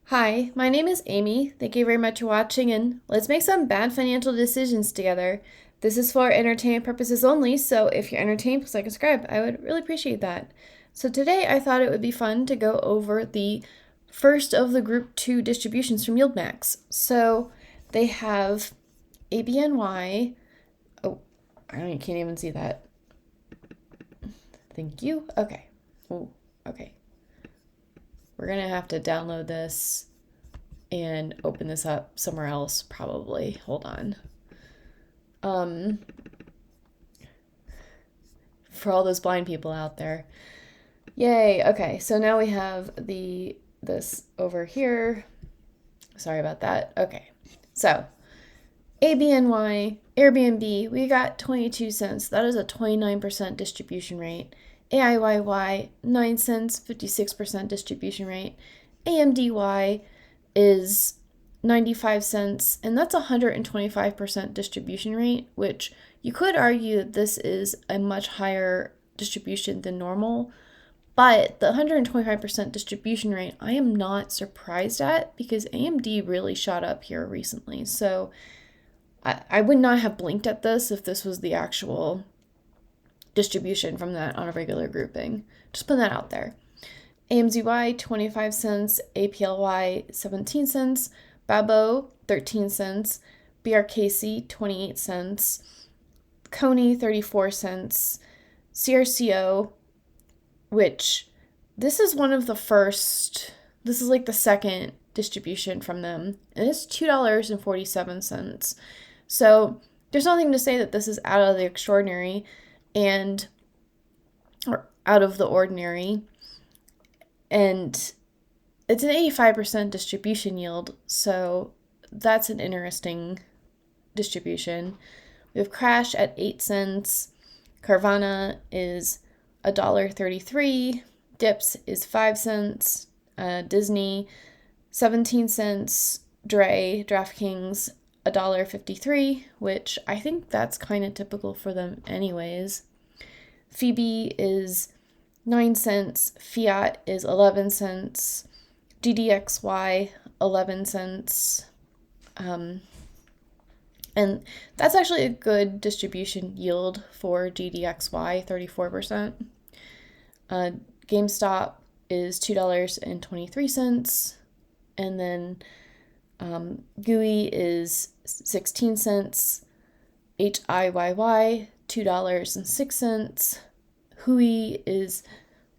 Hi, my name is Amy. Thank you very much for watching, and let's make some bad financial decisions together. This is for entertainment purposes only, so if you're entertained, please like and subscribe. I would really appreciate that. So today I thought it would be fun to go over the first of the group 2 distributions from YieldMax. So they have ABNY. Oh, can't even see that. Thank you. Okay. Oh, okay. We're going to have to download this and open this up somewhere else, probably. Hold on. For all those blind people out there. Yay. Okay, so now we have this over here. Sorry about that. Okay. So, ABNY, Airbnb, we got 22 cents. That is a 29% distribution rate. AIYY, 9 cents, 56% distribution rate. AMDY is 95 cents, and that's a 125% distribution rate, which you could argue that this is a much higher distribution than normal. But the 125% distribution rate, I am not surprised at because AMD really shot up here recently. So I would not have blinked at this if this was the actual distribution from that on a regular grouping. Just put that out there. AMZY, 25 cents. APLY, 17 cents. Babo, 13 cents. BRKC, 28 cents. Coney, 34 cents. CRCO, which this is one of the first, this is like the second distribution from them, and it's $2.47. So there's nothing to say that this is out of the extraordinary or out of the ordinary. And it's an 85% distribution yield, so that's an interesting distribution. We have Crash at 8 cents. Carvana is $1.33. Dips is 5 cents. Disney, 17 cents. DraftKings, $1.53, which I think that's kind of typical for them anyways. Phoebe is 9 cents. Fiat is 11 cents. GDXY, 11 cents. And that's actually a good distribution yield for GDXY, 34%. GameStop is $2.23. And then GUI is 16 cents. HIYY, $2.06. Hui is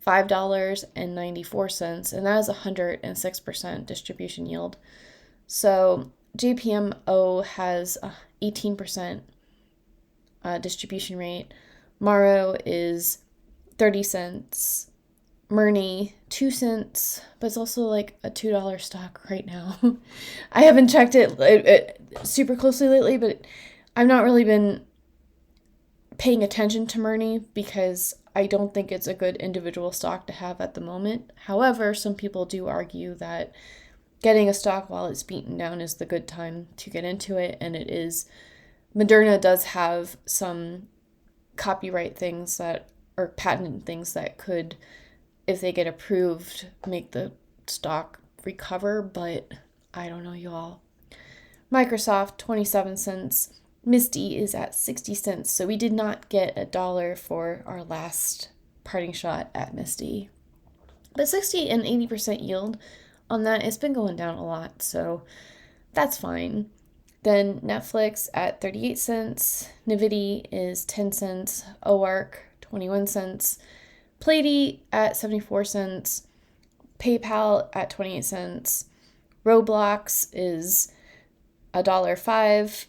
$5.94, and that is 106% distribution yield. So JPMO has 18% distribution rate. Maro is 30 cents. Murni, 2 cents, but it's also like a $2 stock right now. I haven't checked it super closely lately, but I've not really been paying attention to Murni because I don't think it's a good individual stock to have at the moment. However, some people do argue that getting a stock while it's beaten down is the good time to get into it, and it is. Moderna does have some copyright things or patent things that could, if they get approved, make the stock recover, but I don't know, y'all. Microsoft, 27 cents. Misty is at 60 cents, so we did not get $1 for our last parting shot at Misty. But 60 and 80% yield on that, it's been going down a lot, so that's fine. Then Netflix at 38 cents. Nvidia is 10 cents. OARC, 21 cents. Platy at 74 cents. PayPal at 28 cents. Roblox is $1.05.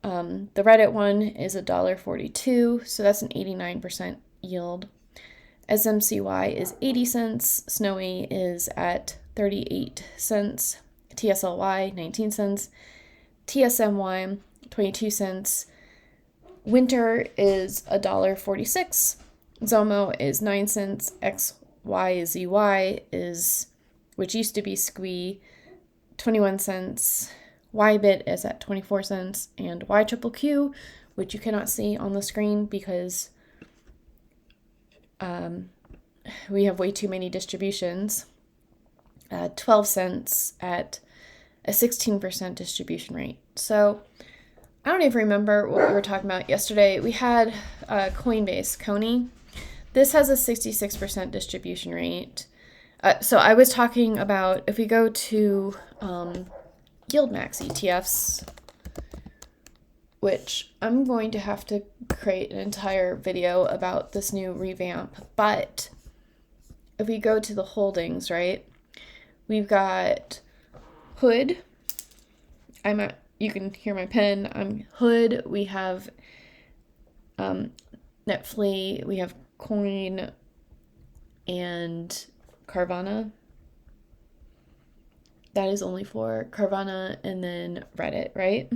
The Reddit one is $1.42, so that's an 89% yield. SMCY is 80 cents. Snowy is at 38 cents. TSLY, 19 cents. TSMY, 22 cents. Winter is $1.46. Zomo is 9 cents. XYZY is, which used to be Squee, 21 cents. Ybit is at 24 cents. And YQQQ, which you cannot see on the screen because we have way too many distributions, 12 cents at a 16% distribution rate. So I don't even remember what we were talking about yesterday. We had Coinbase, Coney. This has a 66% distribution rate. So I was talking about if we go to YieldMax ETFs, which I'm going to have to create an entire video about this new revamp. But if we go to the holdings, right, we've got Hood. You can hear my pen. I'm Hood. We have Netflix. We have Coin and Carvana. That is only for Carvana and then Reddit, right?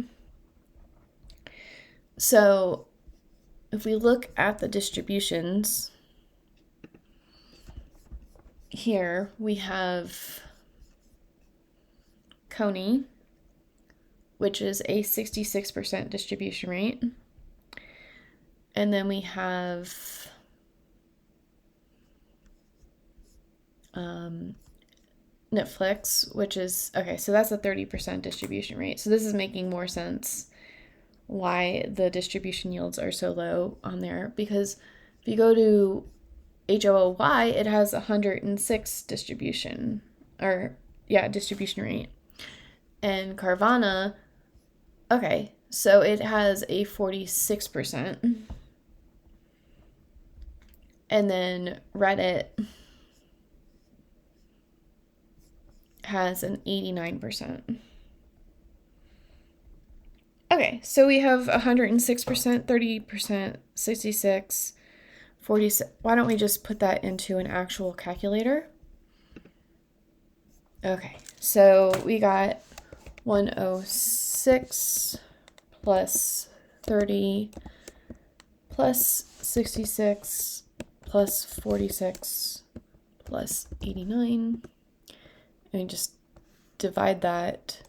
So if we look at the distributions, here we have Coney, which is a 66% distribution rate. And then we have Netflix, which is, okay, so that's a 30% distribution rate. So this is making more sense why the distribution yields are so low on there, because if you go to HOOY, it has 106 distribution rate. And Carvana, okay, so it has a 46%. And then Reddit has an 89%. Okay, so we have 106%, 30%, 66, 46. Why don't we just put that into an actual calculator? Okay, so we got 106 plus 30 plus 66 plus 46 plus 89. And just divide that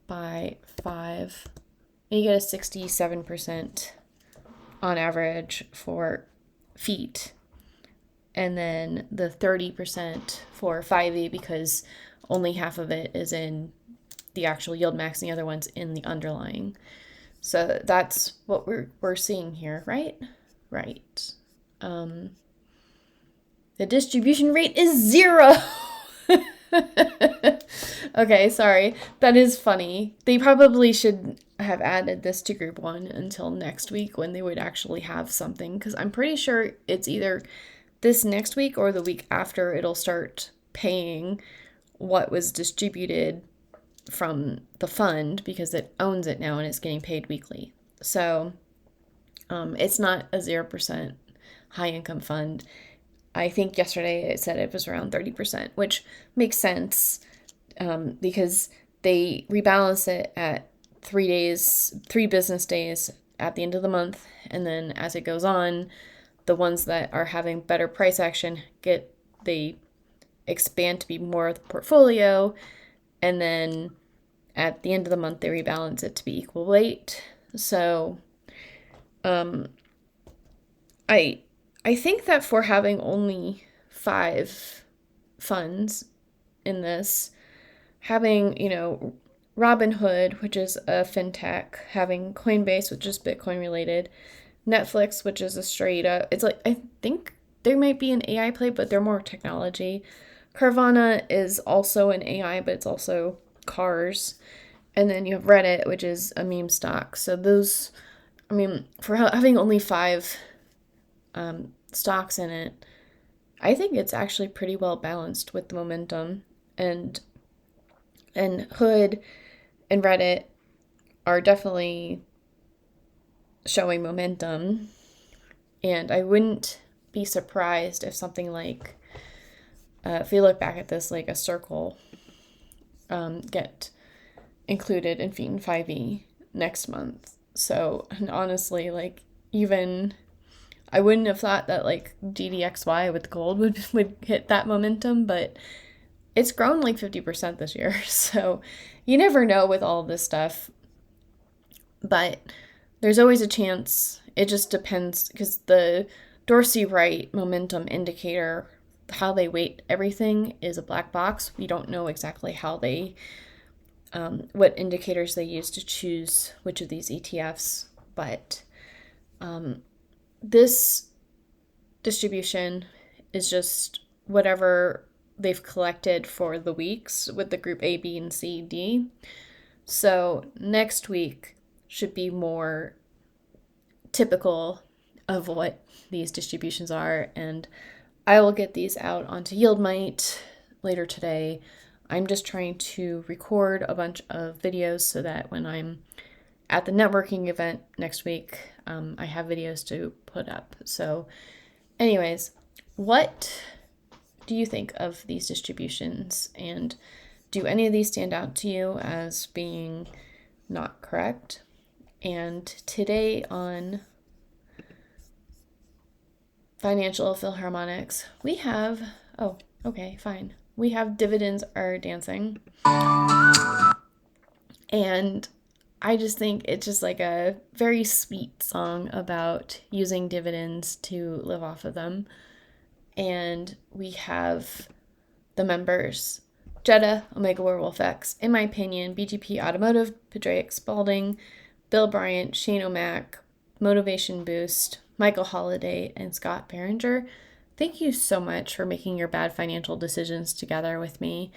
by 5. And you get a 67% on average for feet. And then the 30% for 5e, because only half of it is in the actual YieldMax and the other one's in the underlying. So that's what we're seeing here, right? Right. The distribution rate is 0. Okay, sorry. That is funny. They probably should have added this to group 1 until next week when they would actually have something, because I'm pretty sure it's either this next week or the week after it'll start paying what was distributed from the fund, because it owns it now and it's getting paid weekly. So it's not a 0% high income fund. I think yesterday it said it was around 30%, which makes sense because they rebalance it at 3 business days at the end of the month. And then as it goes on, the ones that are having better price action they expand to be more of the portfolio. And then at the end of the month, they rebalance it to be equal weight. So I think that for having only 5 funds in this, having, Robinhood, which is a fintech, having Coinbase, which is Bitcoin related, Netflix, which is a straight up, it's like, I think there might be an AI play, but they're more technology. Carvana is also an AI, but it's also cars. And then you have Reddit, which is a meme stock. So those, for having only 5 stocks in it, I think it's actually pretty well balanced with the momentum. And Hood and Reddit are definitely showing momentum. And I wouldn't be surprised if something like, if you look back at this, like a Circle, get included in Feet and 5e next month. So, and honestly, even I wouldn't have thought that GDXY with gold would hit that momentum, but it's grown 50% this year. So you never know with all this stuff, but there's always a chance. It just depends, because the Dorsey Wright momentum indicator how they weight everything is a black box. We don't know exactly how they, what indicators they use to choose which of these ETFs, but this distribution is just whatever they've collected for the weeks with the group A, B, and C, D. So next week should be more typical of what these distributions are, and I will get these out onto YieldMight later today. I'm just trying to record a bunch of videos so that when I'm at the networking event next week, I have videos to put up. So anyways, what do you think of these distributions? And do any of these stand out to you as being not correct? And today on Financial Philharmonics, we have, oh, okay, fine. We have Dividends Are Dancing. And I just think it's just like a very sweet song about using dividends to live off of them. And we have the members, Jetta, Omega Werewolf X, In My Opinion, BGP Automotive, Padraic Spalding, Bill Bryant, Shane O'Mac, Motivation Boost, Michael Holiday, and Scott Behringer. Thank you so much for making your bad financial decisions together with me.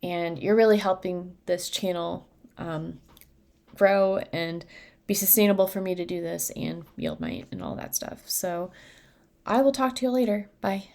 And you're really helping this channel grow and be sustainable for me to do this and YieldMight and all that stuff. So I will talk to you later. Bye.